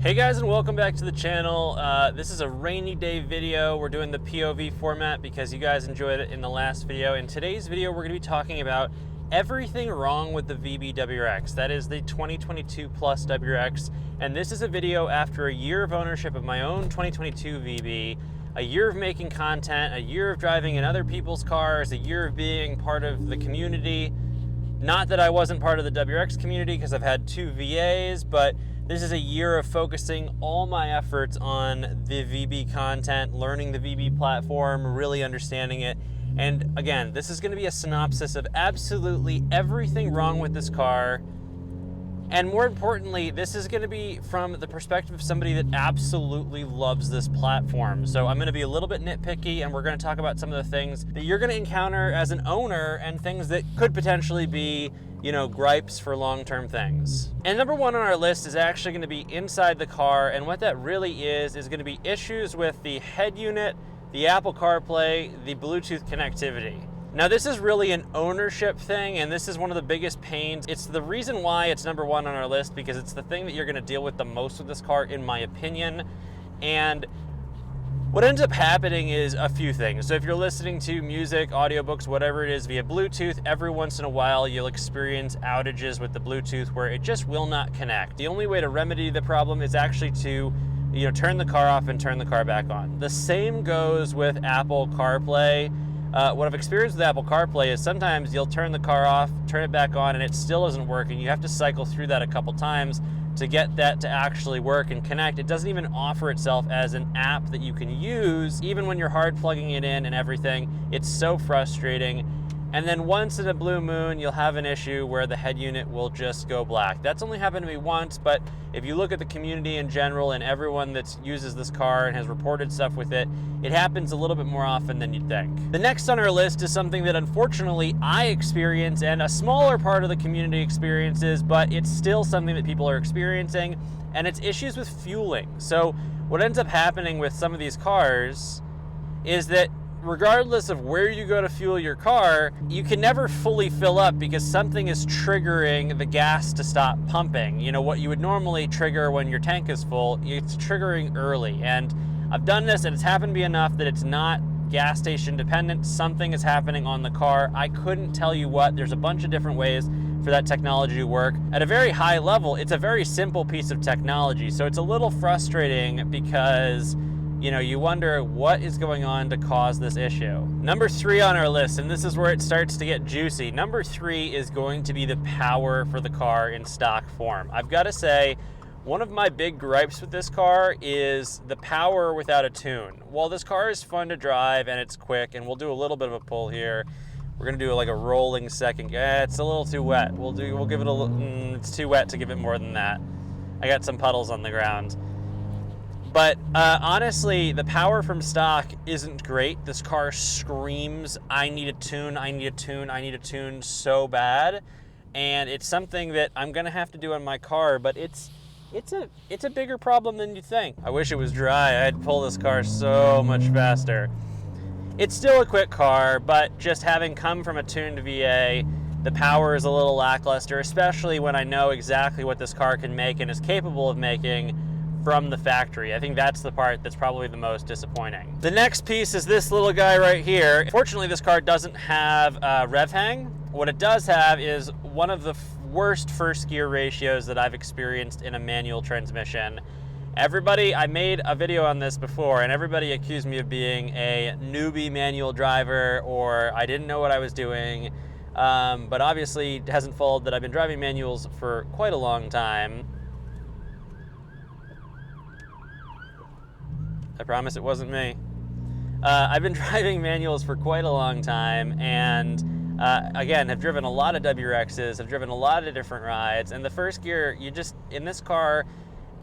Hey guys, and welcome back to the channel. This is a rainy day video. We're doing the POV format because you guys enjoyed it in the last video. In today's video, we're going to be talking about everything wrong with the VB WRX. That is the 2022 Plus WRX. And this is a video after a year of ownership of my own 2022 VB, a year of making content, a year of driving in other people's cars, a year of being part of the community. Not that I wasn't part of the WRX community because I've had two VAs, but this is a year of focusing all my efforts on the VB content, learning the VB platform, really understanding it. And again, this is going to be a synopsis of absolutely everything wrong with this car. And more importantly, this is going to be from the perspective of somebody that absolutely loves this platform. So I'm going to be a little bit nitpicky, and we're going to talk about some of the things that you're going to encounter as an owner and things that could potentially be, you know, gripes for long-term things. And number one on our list is actually going to be inside the car, and what that really is going to be issues with the head unit, the Apple CarPlay, the Bluetooth connectivity. Now this is really an ownership thing, and this is one of the biggest pains. It's the reason why it's number one on our list, because it's the thing that you're going to deal with the most with this car, in my opinion. And what ends up happening is a few things. So if you're listening to music, audiobooks, whatever it is via Bluetooth, every once in a while you'll experience outages with the Bluetooth where it just will not connect. The only way to remedy the problem is actually to turn the car off and turn the car back on. The same goes with Apple CarPlay. What I've experienced with Apple CarPlay is sometimes you'll turn the car off, turn it back on, and it still isn't working. You have to cycle through that a couple times to get that to actually work and connect. It doesn't even offer itself as an app that you can use, even when you're hard plugging it in and everything. It's so frustrating. And then once in a blue moon, you'll have an issue where the head unit will just go black. That's only happened to me once, but if you look at the community in general and everyone that uses this car and has reported stuff with it, it happens a little bit more often than you'd think. The next on our list is something that unfortunately I experience and a smaller part of the community experiences, but it's still something that people are experiencing, and it's issues with fueling. So what ends up happening with some of these cars is that regardless of where you go to fuel your car, you can never fully fill up because something is triggering the gas to stop pumping. You know, what you would normally trigger when your tank is full, it's triggering early. And I've done this, and it's happened to be enough that it's not gas station dependent. Something is happening on the car. I couldn't tell you what. There's a bunch of different ways for that technology to work. At a very high level, it's a very simple piece of technology. So it's a little frustrating because you wonder what is going on to cause this issue. Number three on our list, and this is where it starts to get juicy. Number three is going to be the power for the car in stock form. I've got to say, one of my big gripes with this car is the power without a tune. While this car is fun to drive and it's quick, and we'll do a little bit of a pull here. We're gonna do like a rolling second. It's a little too wet. We'll give it a little, it's too wet to give it more than that. I got some puddles on the ground. But honestly, the power from stock isn't great. This car screams, I need a tune, I need a tune, I need a tune so bad. And it's something that I'm gonna have to do on my car, but it's a bigger problem than you think. I wish it was dry. I'd pull this car so much faster. It's still a quick car, but just having come from a tuned VA, the power is a little lackluster, especially when I know exactly what this car can make and is capable of making from the factory. I think that's the part that's probably the most disappointing. The next piece is this little guy right here. Fortunately, this car doesn't have rev hang. What it does have is one of the worst first gear ratios that I've experienced in a manual transmission. I made a video on this before, and everybody accused me of being a newbie manual driver, or I didn't know what I was doing. But obviously it hasn't followed that I've been driving manuals for quite a long time. I promise it wasn't me. I've been driving manuals for quite a long time, and again, have driven a lot of WRXs, have driven a lot of different rides, and the first gear, in this car,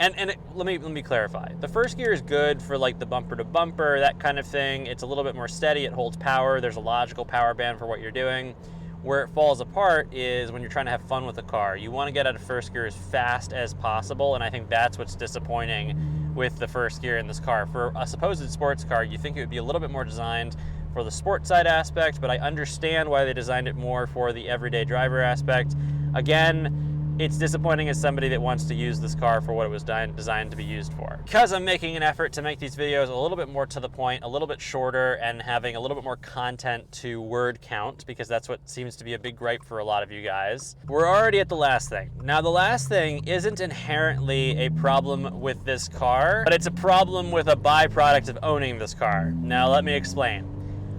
let me clarify. The first gear is good for like the bumper to bumper, that kind of thing. It's a little bit more steady, it holds power, there's a logical power band for what you're doing. Where it falls apart is when you're trying to have fun with the car. You want to get out of first gear as fast as possible, and I think that's what's disappointing with the first gear in this car. For a supposed sports car, you think it would be a little bit more designed for the sport side aspect, but I understand why they designed it more for the everyday driver aspect. Again, it's disappointing as somebody that wants to use this car for what it was designed to be used for. Because I'm making an effort to make these videos a little bit more to the point, a little bit shorter, and having a little bit more content to word count, because that's what seems to be a big gripe for a lot of you guys. We're already at the last thing. Now, the last thing isn't inherently a problem with this car, but it's a problem with a byproduct of owning this car. Now, let me explain.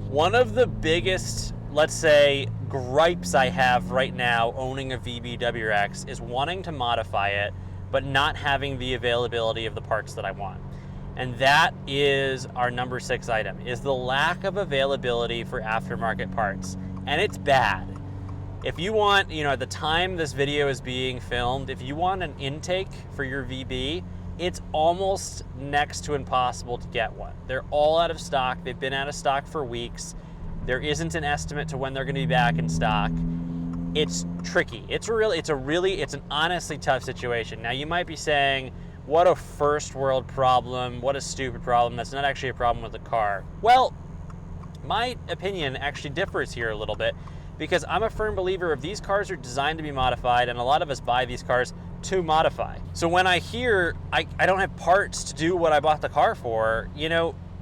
One of the biggest, let's say, gripes I have right now owning a VB WRX is wanting to modify it, but not having the availability of the parts that I want. And that is our number 6 item, is the lack of availability for aftermarket parts. And it's bad. If you want, at the time this video is being filmed, if you want an intake for your VB, it's almost next to impossible to get one. They're all out of stock. They've been out of stock for weeks. There isn't an estimate to when they're going to be back in stock. It's tricky. It's an honestly tough situation. Now, you might be saying, what a first world problem, what a stupid problem. That's not actually a problem with the car. Well, my opinion actually differs here a little bit, because I'm a firm believer of these cars are designed to be modified, and a lot of us buy these cars to modify. So when I hear I don't have parts to do what I bought the car for,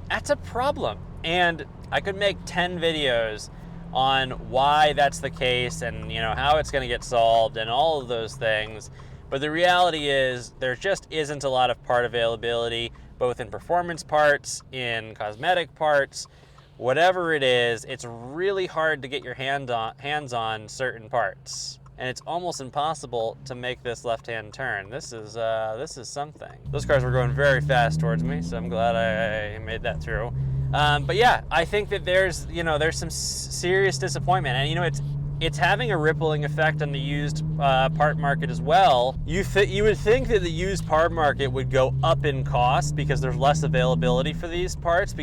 that's a problem. And I could make 10 videos on why that's the case and how it's going to get solved and all of those things. But the reality is there just isn't a lot of part availability, both in performance parts, in cosmetic parts, whatever it is. It's really hard to get your hands on certain parts. And it's almost impossible to make this left-hand turn. This is something. Those cars were going very fast towards me, so I'm glad I made that through. But yeah, I think that there's some serious disappointment, and it's having a rippling effect on the used part market as well. You would think that the used part market would go up in cost because there's less availability for these parts,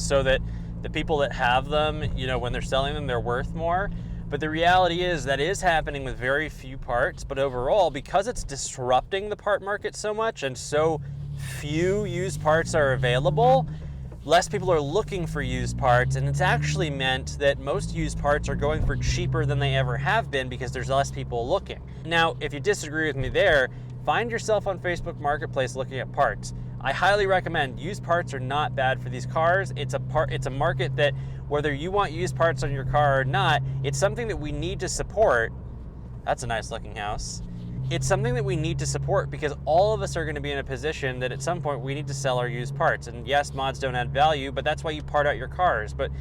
so that the people that have them, when they're selling them, they're worth more. But the reality is that is happening with very few parts. But overall, because it's disrupting the part market so much and so few used parts are available, less people are looking for used parts, and it's actually meant that most used parts are going for cheaper than they ever have been because there's less people looking. Now, if you disagree with me there, find yourself on Facebook Marketplace looking at parts. I highly recommend. Used parts are not bad for these cars. It's a market that, whether you want used parts on your car or not, it's something that we need to support. That's a nice looking house. It's something that we need to support because all of us are going to be in a position that at some point we need to sell our used parts. And yes, mods don't add value, but that's why you part out your cars. But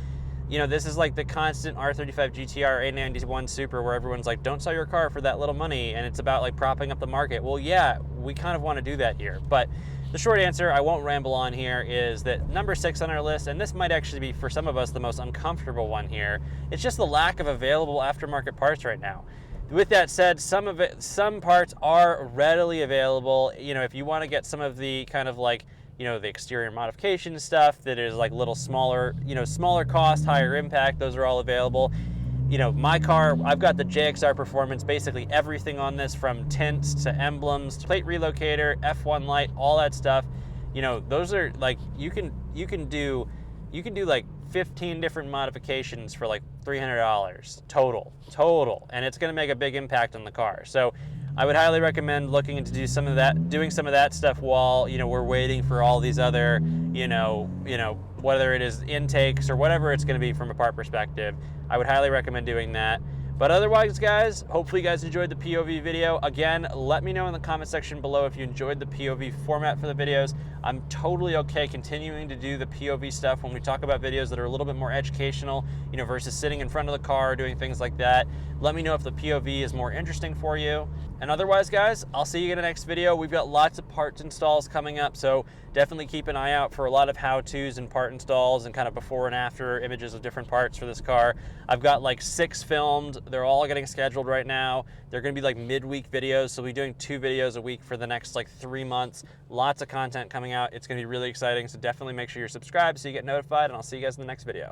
this is like the constant R35 GTR A91 Super where everyone's like, don't sell your car for that little money, and it's about like propping up the market. Well, yeah, we kind of want to do that here. But the short answer, I won't ramble on here, is that number 6 on our list, and this might actually be for some of us the most uncomfortable one here, it's just the lack of available aftermarket parts right now. With that said, some parts are readily available. If you want to get some of the kind of like, the exterior modification stuff that is like little smaller, smaller cost, higher impact, those are all available. My car, I've got the JXR Performance, basically everything on this, from tints to emblems, plate relocator, F1 light, all that stuff. Those are like, you can do like 15 different modifications for like $300 total, and it's going to make a big impact on the car. So I would highly recommend looking into doing some of that stuff while we're waiting for all these other whether it is intakes or whatever it's going to be from a part perspective. I would highly recommend doing that. But otherwise, guys, hopefully you guys enjoyed the POV video. Again, let me know in the comment section below if you enjoyed the POV format for the videos. I'm totally okay continuing to do the POV stuff when we talk about videos that are a little bit more educational, versus sitting in front of the car doing things like that. Let me know if the POV is more interesting for you. And otherwise, guys, I'll see you in the next video. We've got lots of parts installs coming up, so definitely keep an eye out for a lot of how-tos and part installs and kind of before and after images of different parts for this car. I've got like 6 filmed. They're all getting scheduled right now. They're going to be like midweek videos, so we'll be doing 2 videos a week for the next like 3 months. Lots of content coming out. It's going to be really exciting, so definitely make sure you're subscribed so you get notified, and I'll see you guys in the next video.